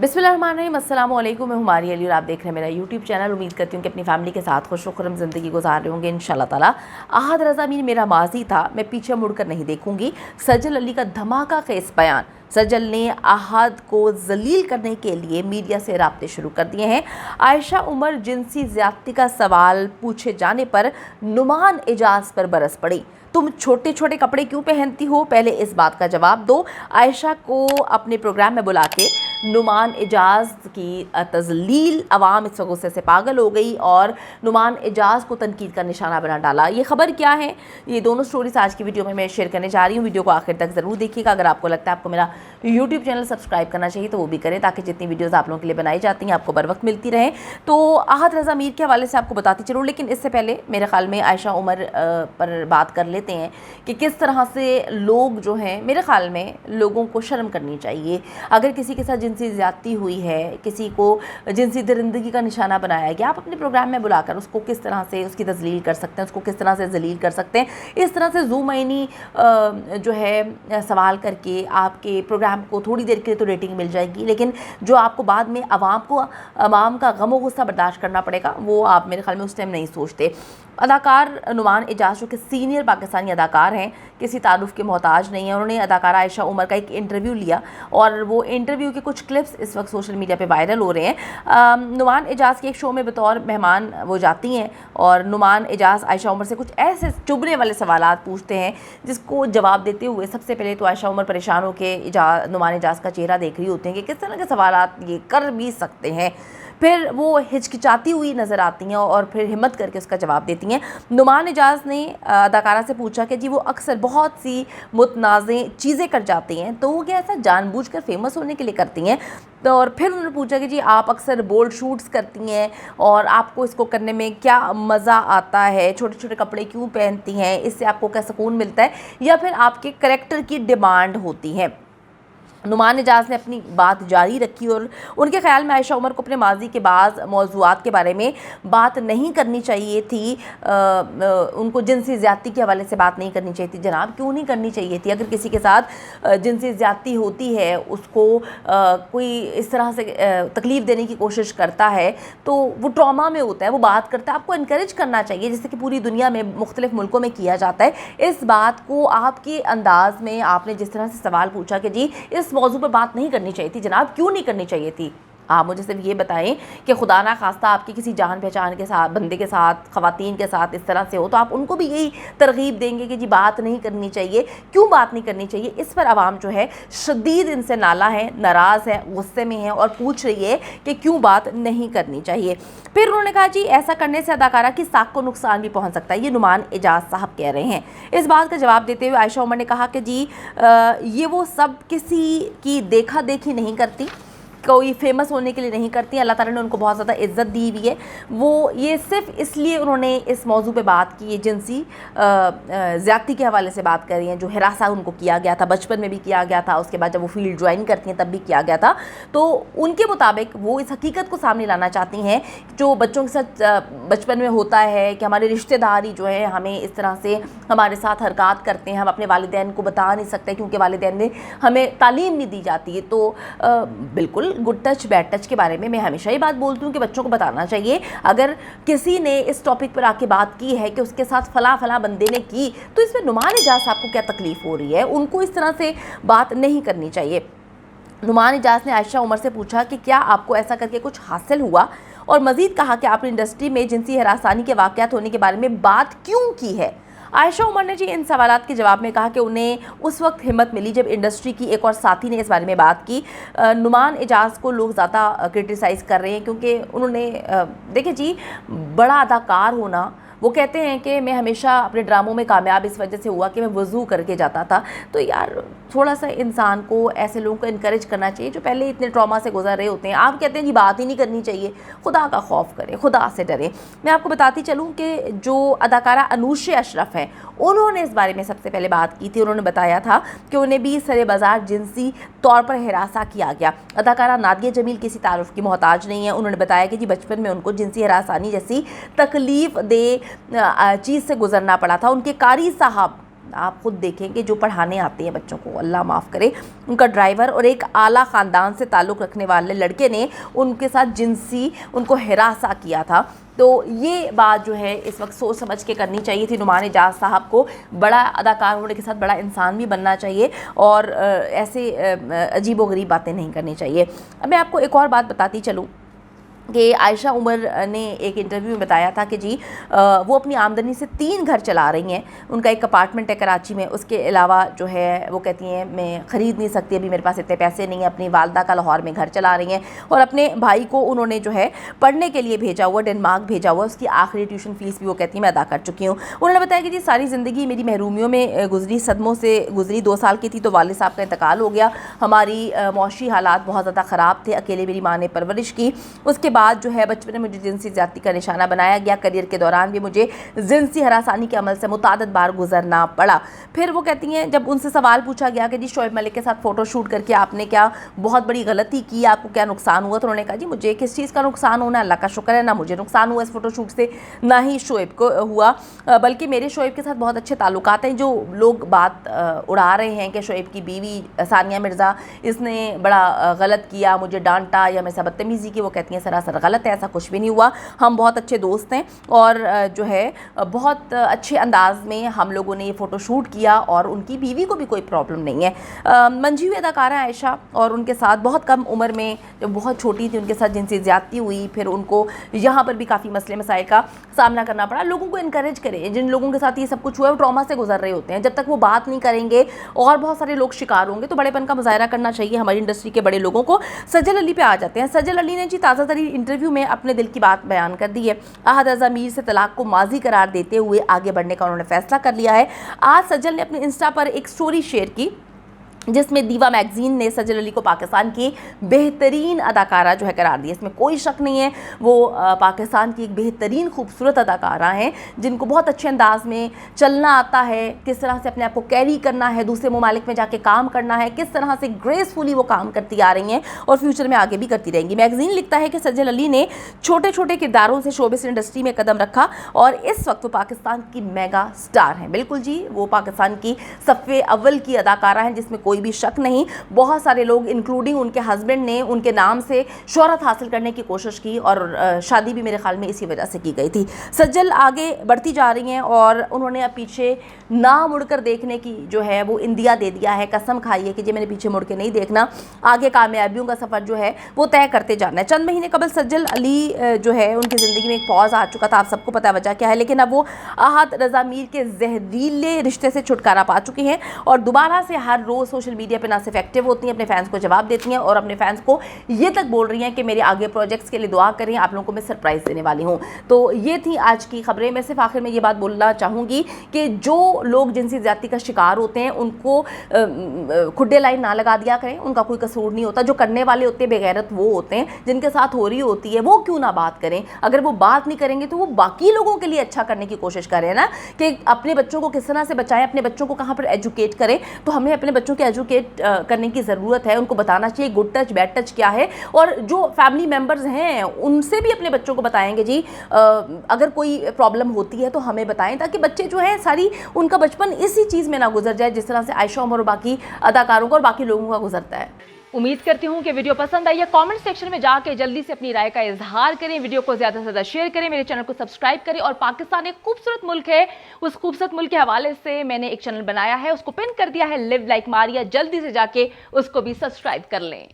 बिस्मिल्लाहिर्रहमानिर्रहीम, अस्सलामु अलैकुम। मैं हुमारी अली और आप देख रहे हैं मेरा यूट्यूब चैनल। उम्मीद करती हूँ कि अपनी फैमिली के साथ खुश खुरम ज़िंदगी गुजार रहे होंगे इंशाल्लाह ताला। आहद रज़ा मीर मेरा माजी था, मैं पीछे मुड़कर नहीं देखूंगी। सज्जल अली का धमाका खेज बयान। सज्जल ने आहद को जलील करने के लिए मीडिया से राब्ते शुरू कर दिए हैं। आयशा उमर जिनसी ज़्यादती का सवाल पूछे जाने पर नुमान एजाज पर बरस पड़ी। तुम छोटे छोटे कपड़े क्यों पहनती हो, पहले इस बात का जवाब दो। आयशा को अपने प्रोग्राम में बुला के नुमान एजाज की तजलील, अवाम इस गुस्से से पागल हो गई और नुमान एजाज को तनकीद का निशाना बना डाला। ये खबर क्या है, ये दोनों स्टोरीज आज की वीडियो में मैं शेयर करने जा रही हूँ। वीडियो को आखिर तक ज़रूर देखिएगा। अगर आपको लगता है आपको मेरा यूट्यूब चैनल सब्सक्राइब करना चाहिए तो वो भी करें, ताकि जितनी वीडियोज़ आप लोगों के लिए बनाई जाती हैं आपको बर वक्त मिलती रहें। तो आहद रज़ा मीर के हवाले से आपको बताती चलूँ, लेकिन इससे पहले मेरे ख्याल में आयशा उमर पर बात कर लेते हैं कि किस तरह से लोग जो हैं, मेरे ख्याल में लोगों को शर्म करनी चाहिए। अगर किसी के साथ जिनसी ज़्यादती हुई है, किसी को जिनसी दरिंदगी का निशाना बनाया गया, आप अपने प्रोग्राम में बुलाकर उसको किस तरह से उसकी तजलील कर सकते हैं, उसको किस तरह से जलील कर सकते हैं। इस तरह से ज़ूमैनी जो है सवाल करके आपके प्रोग्राम को थोड़ी देर के लिए तो रेटिंग मिल जाएगी, लेकिन जो आपको बाद में अवाम का गम व गुस्सा बर्दाश्त करना पड़ेगा, वो आप मेरे ख्याल में उस टाइम नहीं सोचते। अदाकार नुमान एजाज जो कि सीनियर पाकिस्तानी अदाकार हैं, किसी तारुफ के मोहताज नहीं है। उन्होंने अदाकारा आयशा उमर का एक इंटरव्यू लिया और वो इंटरव्यू के कुछ क्लिप्स इस वक्त सोशल मीडिया पे वायरल हो रहे हैं। नुमान एजाज के एक शो में बतौर मेहमान वो जाती हैं और नुमान एजाज आयशा उमर से कुछ ऐसे चुभने वाले सवालात पूछते हैं जिसको जवाब देते हुए सबसे पहले तो आयशा उमर परेशान होकर नुमान एजाज का चेहरा देख रही होती हैं कि किस तरह के सवालात ये कर भी सकते हैं। फिर वो हिचकिचाती हुई नज़र आती हैं और फिर हिम्मत करके उसका जवाब देती हैं। नुमान एजाज ने अदाकारा से पूछा कि जी वो अक्सर बहुत सी मुतनाज़ चीज़ें कर जाती हैं, तो वो क्या ऐसा जानबूझकर फेमस होने के लिए करती हैं। तो और फिर उन्होंने पूछा कि जी आप अक्सर बोल्ड शूट्स करती हैं और आपको इसको करने में क्या मज़ा आता है, छोटे छोटे कपड़े क्यों पहनती हैं, इससे आपको क्या सुकून मिलता है, या फिर आपके करैक्टर की डिमांड होती है। नुमान एजाज ने अपनी बात जारी रखी और उनके ख्याल में आयशा उमर को अपने माजी के बाज़ मौज़ूआत के बारे में बात नहीं करनी चाहिए थी। उनको जिनसी ज़्यादती के हवाले से बात नहीं करनी चाहिए थी। जनाब, क्यों नहीं करनी चाहिए थी? अगर किसी के साथ जिनसी ज़्यादती होती है, उसको कोई इस तरह से तकलीफ़ देने की कोशिश करता है तो वो ट्रॉमा में होता है, वो बात करता है, आपको इनकरेज करना चाहिए, जैसे कि पूरी दुनिया में मुख्तलिफ़ मुल्कों में किया जाता है। इस बात को आपके अंदाज़ में आपने जिस तरह से सवाल पूछा कि जी इस मौजू पर बात नहीं करनी चाहिए थी, जनाब क्यों नहीं करनी चाहिए थी? आप मुझे सिर्फ ये बताएं कि खुदा ना खास्ता आपकी किसी जान पहचान के साथ, बंदे के साथ, ख़वातीन के साथ इस तरह से हो, तो आप उनको भी यही तरगीब देंगे कि जी बात नहीं करनी चाहिए। क्यों बात नहीं करनी चाहिए? इस पर आवाम जो है शदीद इनसे नाला है, नाराज़ है, गुस्से में है और पूछ रही है कि क्यों बात नहीं करनी चाहिए। फिर उन्होंने कहा जी ऐसा करने से अदाकारा की साख को नुकसान भी पहुँच सकता है, ये नुमान एजाज साहब कह रहे हैं। इस बात का जवाब देते हुए आयशा उमर ने कहा कि जी ये वो सब किसी की देखा देखी नहीं करती, कोई फेमस होने के लिए नहीं करती। अल्लाह ताला ने उनको बहुत ज़्यादा इज़्ज़त दी हुई है। वो ये सिर्फ इसलिए उन्होंने इस मौजू पे बात की, ये जिनसी ज़्यादती के हवाले से बात कर रही हैं, जो हिरासा उनको किया गया था, बचपन में भी किया गया था, उसके बाद जब वो फील्ड ज्वाइन करती हैं तब भी किया गया था। तो उनके मुताबिक वो इस हकीकत को सामने लाना चाहती हैं जो बच्चों के साथ बचपन में होता है कि हमारे रिश्तेदार ही जो है हमें इस तरह से हमारे साथ हरकत करते हैं, हम अपने वालिदैन को बता नहीं सकते क्योंकि वालिदैन ने हमें तालीम नहीं दी जाती है। तो बिल्कुल गुड टच बैड टच के बारे में मैं हमेशा ही बात बोलती हूँ कि बच्चों को बताना चाहिए। अगर किसी ने इस टॉपिक पर आके बात की है कि उसके साथ फला बंदे ने की, तो इसमें नुमान एजाज साहब को क्या तकलीफ़ हो रही है? उनको इस तरह से बात नहीं करनी चाहिए। नुमान एजाज ने आयशा उमर से पूछा कि क्या आपको ऐसा करके कुछ हासिल हुआ, और मज़ीद कहा कि आपने इंडस्ट्री में जिनसी हरासानी के वाक़यात होने के बारे में बात क्यों की है। आयशा उमर ने जी इन सवालात के जवाब में कहा कि उन्हें उस वक्त हिम्मत मिली जब इंडस्ट्री की एक और साथी ने इस बारे में बात की। नुमान एजाज को लोग ज़्यादा क्रिटिसाइज़ कर रहे हैं क्योंकि उन्होंने देखिए जी बड़ा अदाकार होना, वो कहते हैं कि मैं हमेशा अपने ड्रामों में कामयाब इस वजह से हुआ कि मैं वज़ू करके जाता था। तो यार थोड़ा सा इंसान को ऐसे लोगों को इनकरेज करना चाहिए जो पहले इतने ट्रॉमा से गुजर रहे होते हैं। आप कहते हैं जी बात ही नहीं करनी चाहिए, खुदा का खौफ करें, खुदा से डरें। मैं आपको बताती चलूँ कि जो अदाकारा अनूश अशरफ हैं, उन्होंने इस बारे में सबसे पहले बात की थी। उन्होंने बताया था कि उन्हें भी सरे बाज़ार जिनसी तौर पर हिरासा किया गया। अदाकारा नादिया जमील किसी तारुफ की मोहताज नहीं है। उन्होंने बताया कि जी बचपन में उनको जिनसी हिरासानी जैसी तकलीफ़ दे चीज़ से गुजरना पड़ा था। उनके कारी साहब آپ خود دیکھیں کہ جو پڑھانے آتے ہیں بچوں کو, اللہ معاف کرے, ان کا ڈرائیور اور ایک اعلیٰ خاندان سے تعلق رکھنے والے لڑکے نے ان کے ساتھ جنسی ان کو ہراساں کیا تھا. تو یہ بات جو ہے اس وقت سوچ سمجھ کے کرنی چاہیے تھی. نعمان اعجاز صاحب کو بڑا اداکار ہونے کے ساتھ بڑا انسان بھی بننا چاہیے اور ایسے عجیب و غریب باتیں نہیں کرنی چاہیے. اب میں آپ کو ایک اور بات بتاتی چلوں کہ عائشہ عمر نے ایک انٹرویو میں بتایا تھا کہ جی وہ اپنی آمدنی سے 3 گھر چلا رہی ہیں. ان کا ایک اپارٹمنٹ ہے کراچی میں, اس کے علاوہ جو ہے وہ کہتی ہیں میں خرید نہیں سکتی, ابھی میرے پاس اتنے پیسے نہیں ہیں. اپنی والدہ کا لاہور میں گھر چلا رہی ہیں اور اپنے بھائی کو انہوں نے جو ہے پڑھنے کے لیے بھیجا ہوا, ڈنمارک بھیجا ہوا. اس کی آخری ٹیوشن فیس بھی وہ کہتی ہیں میں ادا کر چکی ہوں. انہوں نے بتایا کہ جی ساری زندگی میری محرومیوں میں گزری, صدموں سے گزری. 2 سال کی تھی تو والد صاحب کا انتقال ہو گیا. ہماری معاشی حالات بہت زیادہ خراب تھے, اکیلے میری ماں نے پرورش کی. اس کے بعد جو ہے بچپن میں مجھے جنسی زیادتی کا نشانہ بنایا گیا. کریئر کے دوران بھی مجھے جنسی ہراسانی کے عمل سے متعدد بار گزرنا پڑا. پھر وہ کہتی ہیں جب ان سے سوال پوچھا گیا کہ جی شعیب ملک کے ساتھ فوٹو شوٹ کر کے آپ نے کیا بہت بڑی غلطی کی, آپ کو کیا نقصان ہوا, تو انہوں نے کہا جی مجھے کس چیز کا نقصان ہونا, اللہ کا شکر ہے نہ مجھے نقصان ہوا اس فوٹو شوٹ سے نہ ہی شعیب کو ہوا, بلکہ میرے شعیب کے ساتھ بہت اچھے تعلقات ہیں. جو لوگ بات اڑا رہے ہیں کہ شعیب کی بیوی ثانیہ مرزا اس نے بڑا غلط کیا, مجھے ڈانٹا یا میرے سے بدتمیزی کی, وہ کہتی ہیں سراسر غلط ہے, ایسا کچھ بھی نہیں ہوا. ہم بہت اچھے دوست ہیں اور جو ہے بہت اچھے انداز میں ہم لوگوں نے یہ فوٹو شوٹ کیا اور ان کی بیوی کو بھی کوئی پرابلم نہیں ہے. منجھی ہوئی اداکارہ عائشہ اور ان کے ساتھ بہت کم عمر میں جب بہت چھوٹی تھی ان کے ساتھ جنسی زیادتی ہوئی. پھر ان کو یہاں پر بھی کافی مسئلے مسائل کا سامنا کرنا پڑا. لوگوں کو انکریج کریں, جن لوگوں کے ساتھ یہ سب کچھ ہوا ہے وہ ٹراما سے گزر رہے ہوتے ہیں. جب تک وہ بات نہیں کریں گے اور بہت سارے لوگ شکار ہوں گے تو بڑے پن کا مظاہرہ کرنا چاہیے ہماری انڈسٹری کے بڑے لوگوں کو. سجل علی پہ آ جاتے ہیں. سجل علی نے جی تازہ ترین انٹرویو میں اپنے دل کی بات بیان کر دی ہے. احد رضا میر سے طلاق کو ماضی قرار دیتے ہوئے آگے بڑھنے کا انہوں نے فیصلہ کر لیا ہے. آج سجل نے اپنے انسٹا پر ایک سٹوری شیئر کی جس میں دیوا میگزین نے سجل علی کو پاکستان کی بہترین اداکارہ جو ہے قرار دیا. اس میں کوئی شک نہیں ہے وہ پاکستان کی ایک بہترین خوبصورت اداکارہ ہیں جن کو بہت اچھے انداز میں چلنا آتا ہے, کس طرح سے اپنے آپ کو کیری کرنا ہے, دوسرے ممالک میں جا کے کام کرنا ہے, کس طرح سے گریسفلی وہ کام کرتی آ رہی ہیں اور فیوچر میں آگے بھی کرتی رہیں گی. میگزین لکھتا ہے کہ سجل علی نے چھوٹے چھوٹے کرداروں سے شوبز انڈسٹری میں قدم رکھا اور اس وقت وہ پاکستان کی میگا سٹار ہیں. بالکل جی, وہ پاکستان کی صف اول کی اداکارہ ہیں جس میں کوئی بھی شک نہیں. بہت سارے لوگ انکلوڈنگ ان کے ہسبینڈ نے ان کے نام سے شہرت حاصل کرنے کی کوشش کی اور شادی بھی میرے خیال میں اسی وجہ سے کی گئی تھی. سجل آگے بڑھتی جا رہی ہیں اور انہوں نے اب پیچھے نہ مڑ کر دیکھنے کی جو ہے وہ اندیا دے دیا ہے, قسم کھائی ہے کہ جی میں نے پیچھے مڑ کے نہیں دیکھنا, آگے کامیابیوں کا سفر جو ہے وہ طے کرتے جانا ہے. چند مہینے قبل سجل علی جو ہے ان کی زندگی میں ایک پاز آ چکا تھا, آپ سب کو پتہ ہے وجہ کیا ہے, لیکن اب وہ احد رضا میر کے زہریلے رشتے سے چھٹکارا پا چکی ہیں اور دوبارہ سے ہر روز سوشل میڈیا پہ نہ صرف ایکٹیو ہوتی ہیں, اپنے فینس کو جواب دیتی ہیں اور اپنے فینس کو یہ تک بول رہی ہیں کہ میرے آگے پروجیکٹس کے لیے دعا کریں, آپ لوگوں کو میں سرپرائز دینے والی ہوں. تو یہ تھی آج کی خبریں. میں صرف آخر میں یہ بات بولنا چاہوں گی کہ جو لوگ جنسی زیادتی کا شکار ہوتے ہیں ان کو کھڈے لائن نہ لگا دیا کریں, ان کا کوئی قصور نہیں ہوتا. جو کرنے والے ہوتے ہیں بے غیرت وہ ہوتے ہیں, جن کے ساتھ ہو رہی ہوتی ہے وہ کیوں نہ بات کریں. اگر وہ بات نہیں کریں گے تو وہ باقی لوگوں کے لیے اچھا کرنے کی کوشش کریں نا, کہ اپنے بچوں کو کس طرح سے بچائیں, اپنے بچوں کو کہاں پر ایجوکیٹ کریں. تو ہمیں اپنے بچوں کو ایجوکیٹ کرنے کی ضرورت ہے, ان کو بتانا چاہیے گڈ ٹچ بیڈ ٹچ کیا ہے, اور جو فیملی ممبرز ہیں ان سے بھی اپنے بچوں کو بتائیں گے جی اگر کوئی پرابلم ہوتی ہے تو ہمیں بتائیں, تاکہ بچے جو ہیں ساری ان کا بچپن اسی چیز میں نہ گزر جائے جس طرح سے عائشہ عمر اور باقی اداکاروں کا اور باقی لوگوں کا گزرتا ہے. امید کرتی ہوں کہ ویڈیو پسند آئی ہے. کامنٹ سیکشن میں جا کے جلدی سے اپنی رائے کا اظہار کریں, ویڈیو کو زیادہ سے زیادہ شیئر کریں, میرے چینل کو سبسکرائب کریں. اور پاکستان ایک خوبصورت ملک ہے, اس خوبصورت ملک کے حوالے سے میں نے ایک چینل بنایا ہے, اس کو پن کر دیا ہے لیو لائک ماریا, جلدی سے جا کے اس کو بھی سبسکرائب کر لیں.